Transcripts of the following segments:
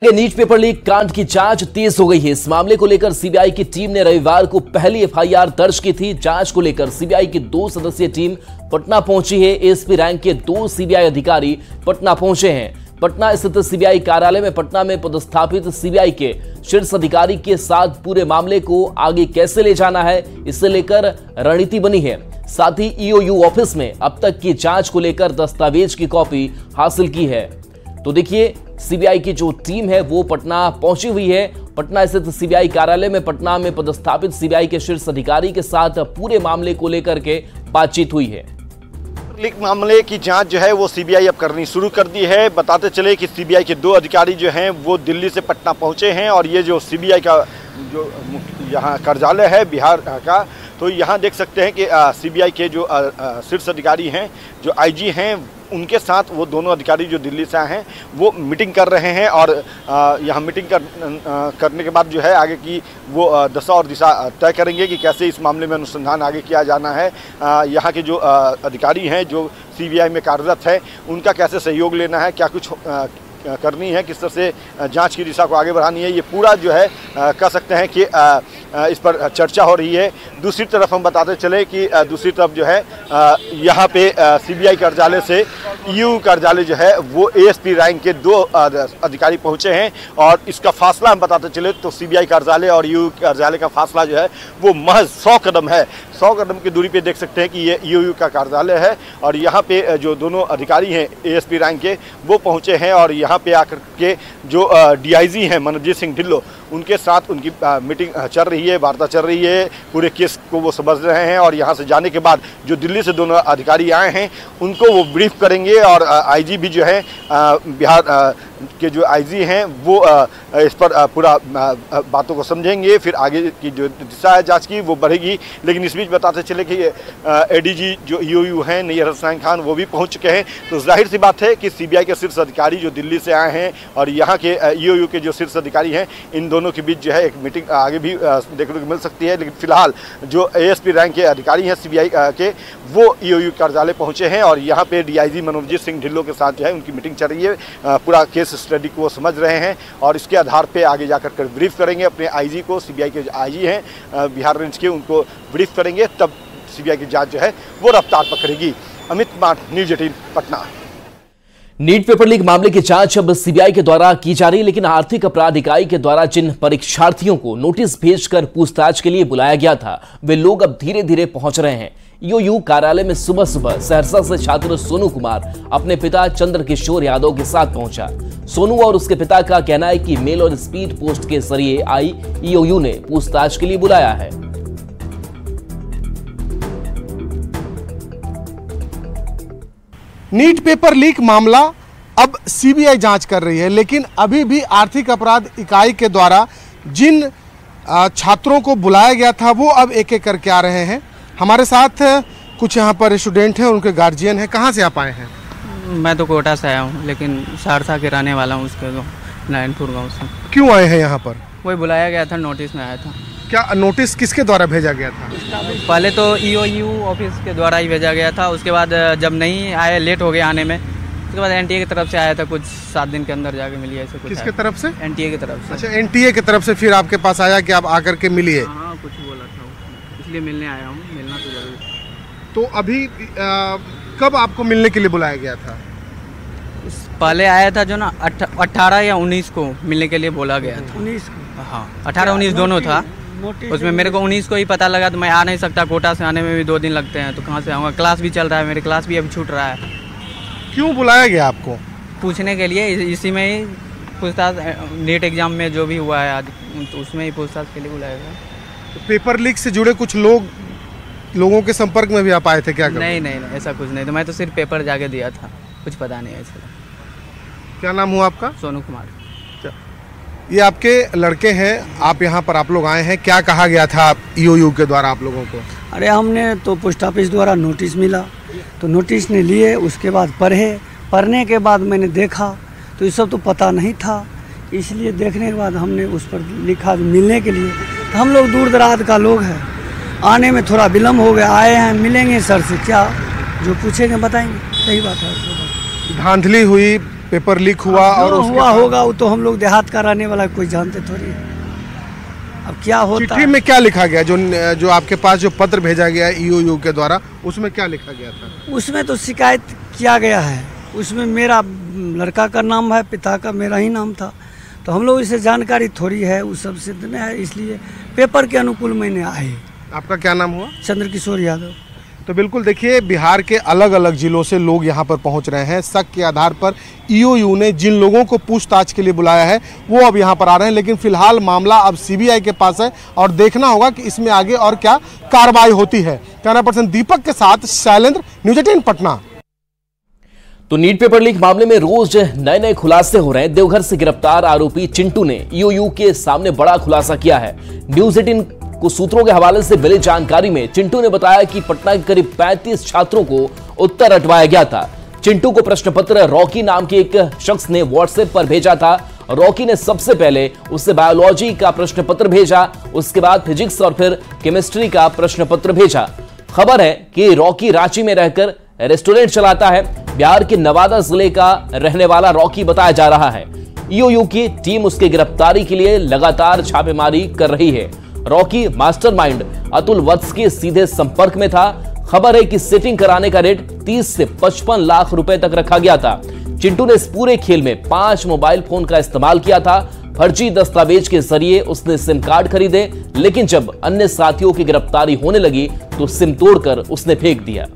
NEET paper leak कांड की जांच तेज हो गई है। इस मामले को लेकर सीबीआई की टीम ने रविवार को पहली एफआईआर दर्ज की थी। जांच को लेकर सीबीआई की 2 सदस्यीय टीम पटना पहुंची है। एसपी रैंक के 2 सीबीआई अधिकारी पटना पहुंचे हैं। पटना स्थित सीबीआई कार्यालय में पटना में पदस्थापित सीबीआई के शीर्ष अधिकारी के साथ पूरे मामले को आगे कैसे ले जाना है, इससे लेकर रणनीति बनी है। साथ ही ईओयू ऑफिस में अब तक की जांच को लेकर दस्तावेज की कॉपी हासिल की है। तो देखिए, सीबीआई की जो टीम है वो पटना पहुंची हुई है। पटना स्थित सीबीआई कार्यालय में पटना में पदस्थापित सीबीआई के शीर्ष अधिकारी के साथ पूरे मामले को लेकर के बातचीत हुई है। लीक मामले की जांच जो है वो सीबीआई अब करनी शुरू कर दी है। बताते चले कि सीबीआई के 2 अधिकारी जो हैं वो दिल्ली से पटना पहुंचे हैं और ये जो सीबीआई का जो यहाँ कार्यालय है बिहार का, तो यहाँ देख सकते हैं कि सीबीआई के जो शीर्ष अधिकारी हैं, जो आईजी हैं, उनके साथ वो दोनों अधिकारी जो दिल्ली से आए हैं वो मीटिंग कर रहे हैं और यहाँ मीटिंग करने के बाद जो है आगे की वो दशा और दिशा तय करेंगे कि कैसे इस मामले में अनुसंधान आगे किया जाना है। यहाँ के जो अधिकारी हैं जो सीबीआई में कार्यरत है उनका कैसे सहयोग लेना है, क्या कुछ करनी है, किस तरह से जांच की दिशा को आगे बढ़ानी है, ये पूरा जो है कह सकते हैं कि इस पर चर्चा हो रही है। दूसरी तरफ हम बताते चले कि दूसरी तरफ जो है यहाँ पे सीबीआई कार्यालय से ईओयू कार्यालय जो है वो एएसपी रैंक के 2 अधिकारी पहुँचे हैं और इसका फासला हम बताते चले तो सीबीआई कार्यालय और ईओयू कार्यालय का फासला जो है वो महज 100 कदम है। 100 कदम की दूरी पे देख सकते हैं कि ये ईओयू का कार्यालय है और यहाँ पे जो दोनों अधिकारी हैं एएसपी रैंक के वो पहुँचे हैं और यहाँ पे आकर के जो डीआईजी हैं मनोजीत सिंह ढिल्लो, उनके साथ उनकी मीटिंग चल रही है, वार्ता चल रही है, पूरे केस को वो समझ रहे हैं और यहाँ से जाने के बाद जो दिल्ली से दोनों अधिकारी आए हैं उनको वो ब्रीफ करेंगे और आईजी भी जो है बिहार के जो आईजी हैं वो इस पर पूरा बातों को समझेंगे, फिर आगे की जो दिशा है जांच की वो बढ़ेगी। लेकिन इस बीच बताते चले कि एडीजी जो ईओयू हैं नैयर हुसैन खान वो भी पहुंच चुके हैं। तो जाहिर सी बात है कि सीबीआई के शीर्ष अधिकारी जो दिल्ली से आए हैं और यहाँ के ईओयू के जो शीर्ष अधिकारी हैं, इन दोनों के बीच जो है एक मीटिंग आगे भी देखने को मिल सकती है। लेकिन फिलहाल जो एएसपी रैंक के अधिकारी हैं सीबीआई के वो ईओयू कार्यालय पहुँचे हैं और यहाँ पे डीआईजी मनोजीत सिंह ढिल्लो के साथ जो है उनकी मीटिंग चल रही है। पूरा केस स्टडी को वो समझ रहे हैं और इसके आधार पे आगे जाकर कर ब्रीफ करेंगे अपने आईजी को। सीबीआई के आईजी हैं बिहार रेंज के, उनको ब्रीफ करेंगे, तब सीबीआई की जांच जो है वो रफ्तार पकड़ेगी। Amit Kumar, news 18 Patna. NEET paper leak मामले की जांच अब सीबीआई के द्वारा की जा रही है, लेकिन आर्थिक अपराध इकाई के द्वारा जिन परीक्षार्थियों को नोटिस भेजकर पूछताछ के लिए बुलाया गया था वे लोग अब धीरे धीरे पहुंच रहे हैं। ईओयू कार्यालय में सुबह सुबह सहरसा से छात्र सोनू कुमार अपने पिता चंद्रकिशोर यादव के साथ पहुंचा। सोनू और उसके पिता का कहना है कि मेल और स्पीड पोस्ट के जरिए आई ईओयू ने पूछताछ के लिए बुलाया है। नीट पेपर लीक मामला अब सीबीआई जांच कर रही है, लेकिन अभी भी आर्थिक अपराध इकाई के द्वारा जिन छात्रों को बुलाया गया था वो अब एक एक करके आ रहे हैं। हमारे साथ कुछ यहाँ पर स्टूडेंट हैं, उनके गार्जियन हैं। कहाँ से आप आए हैं? मैं तो कोटा से आया हूँ, लेकिन सहरसा के रहने वाला हूँ, उसके नारायणपुर गाँव से। क्यों आए हैं यहाँ पर? वही बुलाया गया था, नोटिस में आया था। क्या नोटिस किसके द्वारा भेजा गया था? पहले तो ईओयू ऑफिस के द्वारा ही भेजा गया था, उसके बाद जब नहीं आए, लेट हो गया आने में, उसके बाद एनटीए की तरफ से आया था, कुछ 7 दिन के अंदर जाके मिली ऐसे कुछ। किसके तरफ से? एनटीए की तरफ से। अच्छा, एनटीए की तरफ से फिर आपके पास आया कि आप आकर के मिलिए? हाँ, कुछ बोला था, इसलिए मिलने आया हूँ, मिलना तो जरूर। तो अभी कब आपको मिलने के लिए बुलाया गया था? पहले आया था जो ना 18 या 19 को मिलने के लिए बोला गया था। 19 को? हाँ, 18-19 दोनों था। उसमें मेरे को 19 को ही पता लगा, तो मैं आ नहीं सकता, कोटा से आने में भी 2 दिन लगते हैं, तो कहाँ से आऊँगा। क्लास भी चल रहा है, मेरे क्लास भी अभी छूट रहा है। क्यों बुलाया गया आपको? पूछने के लिए, इसी में ही पूछताछ, नीट एग्जाम में जो भी हुआ है आज, तो उसमें ही पूछताछ के लिए बुलाया गया। तो पेपर लीक से जुड़े कुछ लोगों के संपर्क में भी आप आए थे क्या? नहीं, ऐसा कुछ नहीं, तो मैं तो सिर्फ पेपर जाके दिया था, कुछ पता नहीं ऐसा। क्या नाम हुआ आपका? सोनू कुमार। ये आपके लड़के हैं, आप यहाँ पर आप लोग आए हैं, क्या कहा गया था ईओयू के द्वारा आप लोगों को? अरे हमने तो पोस्ट ऑफिस द्वारा नोटिस मिला, तो नोटिस ने लिए, उसके बाद पढ़ने के बाद मैंने देखा तो ये सब तो पता नहीं था, इसलिए देखने के बाद हमने उस पर लिखा मिलने के लिए। तो हम लोग दूर दराज का लोग हैं, आने में थोड़ा विलम्ब हो गया, आए हैं, मिलेंगे सर से, क्या जो पूछेंगे बताएंगे, सही बात है। धांधली हुई, पेपर लीक हुआ और जो उसके हुआ बाद होगा वो तो हम लोग देहात का रहने वाला कोई जानते थोड़ी है। अब क्या होता चिट्ठी है में क्या लिखा गया, जो आपके पास जो पत्र भेजा गया ईओयू के द्वारा, उसमें क्या लिखा गया था? उसमें तो शिकायत किया गया है, उसमें मेरा लड़का का नाम है, पिता का मेरा ही नाम था, तो हम लोग इसे जानकारी थोड़ी है, उस सब सिद्ध नहीं है, इसलिए पेपर के अनुकूल मैंने आए। आपका क्या नाम हुआ? चंद्रकिशोर यादव। तो बिल्कुल देखिए, बिहार के अलग अलग जिलों से लोग यहाँ पर पहुँच रहे हैं। शक के आधार पर ईओयू ने जिन लोगों को पूछताछ के लिए बुलाया है वो अब यहाँ पर आ रहे हैं, लेकिन फिलहाल मामला अब सीबीआई के पास है और देखना होगा कि इसमें आगे और क्या कार्रवाई होती है। कैमरा पर्सन दीपक के साथ शैलेंद्र, न्यूज़ 18 पटना। तो नीट पेपर लीक मामले में रोज नए नए खुलासे हो रहे हैं। देवघर से गिरफ्तार आरोपी चिंटू ने ईओयू के सामने बड़ा खुलासा किया है। न्यूज़ 18 को सूत्रों के हवाले से मिली जानकारी में चिंटू ने बताया कि पटना के करीब 35 छात्रों को उत्तर रटवाया गया था। चिंटू को प्रश्न पत्र रॉकी नाम के एक शख्स ने व्हाट्सएप पर भेजा था। रॉकी ने सबसे पहले उससे बायोलॉजी का प्रश्न पत्र भेजा, उसके बाद फिजिक्स और फिर केमिस्ट्री का प्रश्न पत्र भेजा। खबर है कि रॉकी रांची में रहकर रेस्टोरेंट चलाता है। बिहार के नवादा जिले का रहने वाला रॉकी बताया जा रहा है। ईओयू की टीम उसकी गिरफ्तारी के लिए लगातार छापेमारी कर रही है। रॉकी मास्टरमाइंड अतुल वत्स के सीधे संपर्क में था। खबर है कि सेटिंग कराने का रेट 30 से 55 लाख रुपए तक रखा गया था। चिंटू ने इस पूरे खेल में 5 मोबाइल फोन का इस्तेमाल किया था। फर्जी दस्तावेज के जरिए उसने सिम कार्ड खरीदे, लेकिन जब अन्य साथियों की गिरफ्तारी होने लगी तो सिम तोड़कर उसने फेंक दिया।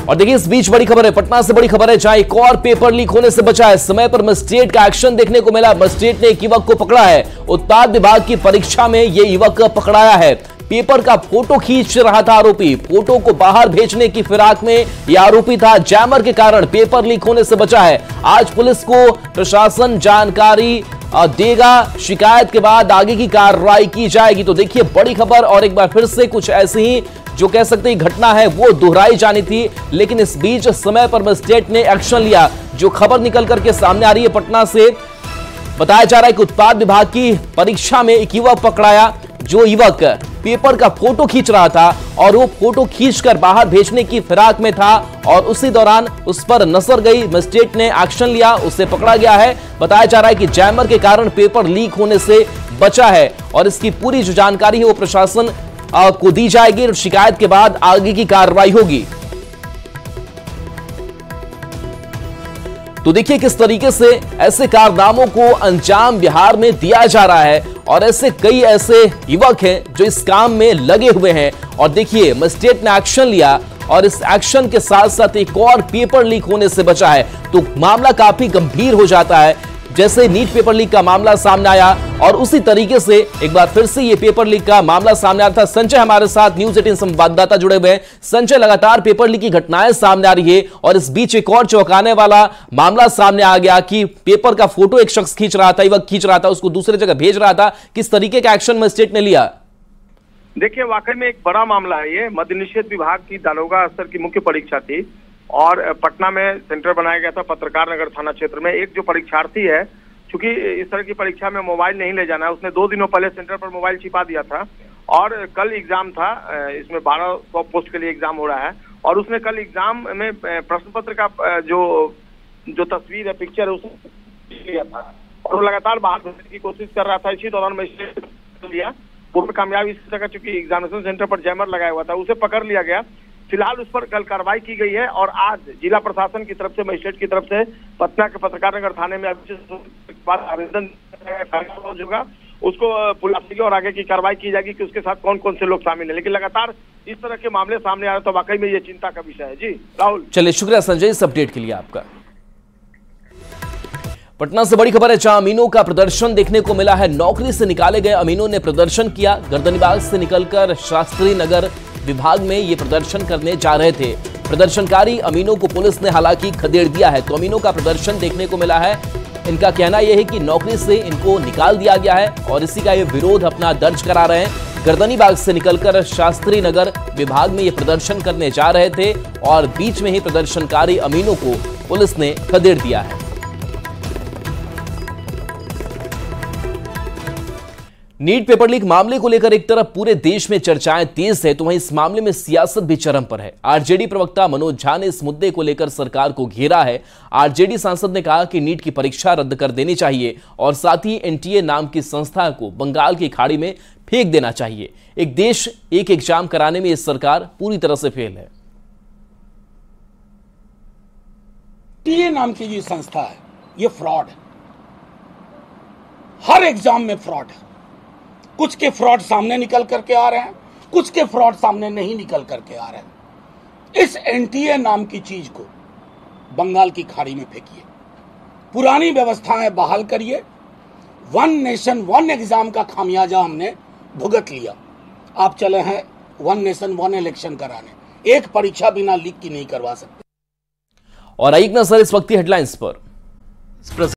और देखिए, इस बीच बड़ी खबर है, पटना से बड़ी खबर है, जहां एक और पेपर लीक होने से बचा है। समय पर मजिस्ट्रेट का एक्शन देखने को मिला। मजिस्ट्रेट ने एक युवक को पकड़ा है। उत्पाद विभाग की परीक्षा में यह युवक पकड़ाया है। पेपर का फोटो खींच रहा था आरोपी। फोटो को बाहर भेजने की फिराक में यह आरोपी था। जैमर के कारण पेपर लीक होने से बचा है। आज पुलिस को प्रशासन जानकारी देगा। शिकायत के बाद आगे की कार्रवाई की जाएगी। तो देखिए, बड़ी खबर और एक बार फिर से कुछ ऐसी ही जो कह सकते हैं घटना है वो दोहराई जानी थी, लेकिन इस बीच समय पर मजिस्ट्रेट ने एक्शन लिया। जो खबर निकल करके सामने आ रही है पटना से, बताया जा रहा है कि उत्पाद विभाग की परीक्षा में एक युवक पकड़ाया। जो युवक पेपर का फोटो खींच रहा था और वो फोटो खींचकर बाहर भेजने की फिराक में था और उसी दौरान उस पर नजर गई। मजिस्ट्रेट ने एक्शन लिया, उसे पकड़ा गया है। बताया जा रहा है कि जैमर के कारण पेपर लीक होने से बचा है और इसकी पूरी जो जानकारी है वो प्रशासन को दी जाएगी और शिकायत के बाद आगे की कार्रवाई होगी। तो देखिए किस तरीके से ऐसे कारनामों को अंजाम बिहार में दिया जा रहा है और ऐसे कई ऐसे युवक हैं जो इस काम में लगे हुए हैं। और देखिए, मजिस्ट्रेट ने एक्शन लिया और इस एक्शन के साथ साथ एक और पेपर लीक होने से बचा है। तो मामला काफी गंभीर हो जाता है। जैसे नीट पेपर लीक का मामला सामने आया और उसी तरीके से एक बार फिर से ये पेपर लीक का मामला सामने आया था। संजय हमारे साथ न्यूज़ 18 संवाददाता जुड़े हुए हैं। संजय, लगातार पेपर लीक की घटनाएं सामने आ रही है और इस बीच एक और चौंकाने वाला मामला सामने आ गया कि पेपर का फोटो एक शख्स खींच रहा था, युवक खींच रहा था, उसको दूसरे जगह भेज रहा था। किस तरीके का एक्शन मजिस्ट्रेट ने लिया? देखिए, वाकई में एक बड़ा मामला है ये। मद्य निषेध विभाग की दारोगा स्तर की मुख्य परीक्षा थी और पटना में सेंटर बनाया गया था पत्रकार नगर थाना क्षेत्र में। एक जो परीक्षार्थी है, चूंकि इस तरह की परीक्षा में मोबाइल नहीं ले जाना है, उसने 2 दिनों पहले सेंटर पर मोबाइल छिपा दिया था और कल एग्जाम था। इसमें 1200 पोस्ट के लिए एग्जाम हो रहा है और उसने कल एग्जाम में प्रश्न पत्र का जो तस्वीर है, पिक्चर है, उसने लिया था और वो लगातार बाहर भेजने की कोशिश कर रहा था। इसी दौरान मजिस्ट्रेट लिया, वो कामयाब इस जगह, चूंकि एग्जामिनेशन सेंटर पर जैमर लगाया हुआ था, उसे पकड़ लिया गया। फिलहाल उस पर कल कार्रवाई की गई है और आज जिला प्रशासन की तरफ से, मजिस्ट्रेट की तरफ से पटना के पत्रकार नगर थाने में आवेदन होगा, उसको पुलिस और आगे की कार्रवाई की जाएगी कि उसके साथ कौन कौन से लोग शामिल हैं। लेकिन लगातार इस तरह के मामले सामने आ रहे हैं तो वाकई में ये चिंता का विषय है। जी राहुल। चलिए, शुक्रिया संजय इस अपडेट के लिए आपका। पटना से बड़ी खबर है, जहां अमीनों का प्रदर्शन देखने को मिला है। नौकरी से निकाले गए अमीनों ने प्रदर्शन किया। गर्दनीबाग से निकलकर शास्त्री नगर विभाग में ये प्रदर्शन करने जा रहे थे। प्रदर्शनकारी अमीनों को पुलिस ने हालांकि खदेड़ दिया है। तो अमीनों का प्रदर्शन देखने को मिला है। इनका कहना यह है कि नौकरी से इनको निकाल दिया गया है और इसी का ये विरोध अपना दर्ज करा रहे हैं। गर्दनीबाग से निकलकर शास्त्री नगर विभाग में ये प्रदर्शन करने जा रहे थे और बीच में ही प्रदर्शनकारी अमीनों को पुलिस ने खदेड़ दिया है। नीट पेपर लीक मामले को लेकर एक तरफ पूरे देश में चर्चाएं तेज है, तो वहीं इस मामले में सियासत भी चरम पर है। आरजेडी प्रवक्ता मनोज झा ने इस मुद्दे को लेकर सरकार को घेरा है। आरजेडी सांसद ने कहा कि नीट की परीक्षा रद्द कर देनी चाहिए और साथ ही एनटीए नाम की संस्था को बंगाल की खाड़ी में फेंक देना चाहिए। एक देश एक एग्जाम कराने में यह सरकार पूरी तरह से फेल है। एनटीए नाम की जो संस्था है, ये फ्रॉड है। हर एग्जाम में फ्रॉड है। कुछ के फ्रॉड सामने निकल करके आ रहे हैं, कुछ के फ्रॉड सामने नहीं निकल करके आ रहे हैं। इस एनटीए नाम की चीज को बंगाल की खाड़ी में फेंकिए, पुरानी व्यवस्थाएं बहाल करिए। वन नेशन वन एग्जाम का खामियाजा हमने भुगत लिया। आप चले हैं वन नेशन वन इलेक्शन कराने, एक परीक्षा बिना लीक की नहीं करवा सकते। और एक नजर इस वक्त की हेडलाइंस पर।